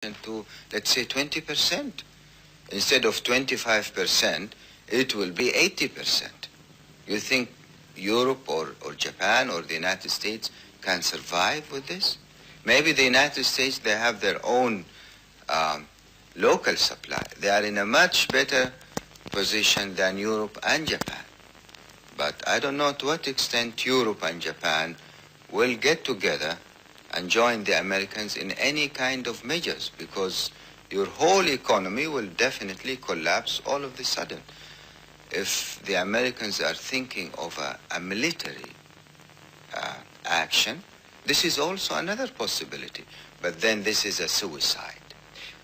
to, let's say, 20%. Instead of 25%, it will be 80%. You think Europe or Japan or the United States can survive with this? Maybe the United States, they have their own local supply. They are in a much better position than Europe and Japan. But I don't know to what extent Europe and Japan will get together and join the Americans in any kind of measures, because your whole economy will definitely collapse all of a sudden. If the Americans are thinking of a military action, this is also another possibility. But then this is a suicide.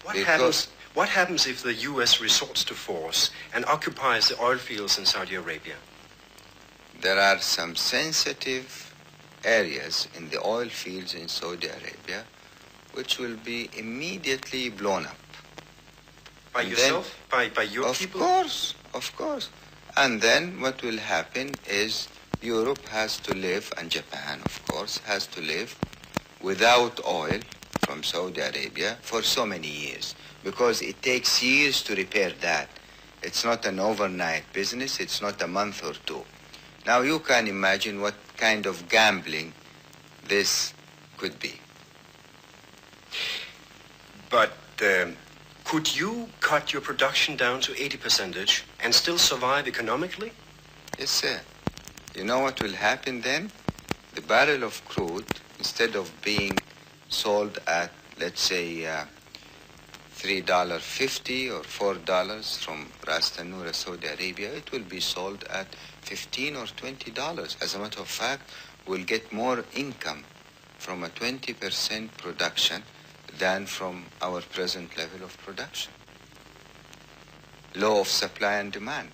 What happens if the U.S. resorts to force and occupies the oil fields in Saudi Arabia? There are some sensitive areas in the oil fields in Saudi Arabia which will be immediately blown up. By yourself? By your people? Of course. And then what will happen is Europe has to live, and Japan, of course, has to live without oil from Saudi Arabia for so many years, because it takes years to repair that. It's not an overnight business. It's not a month or two. Now you can imagine what kind of gambling this could be. But could you cut your production down to 80% and still survive economically? Yes, sir. You know what will happen then? The barrel of crude, instead of being sold at, let's say, $3.50 or $4 from Ras Tanura, Saudi Arabia, it will be sold at $15 or $20. As a matter of fact, we'll get more income from a 20% production than from our present level of production. Law of supply and demand.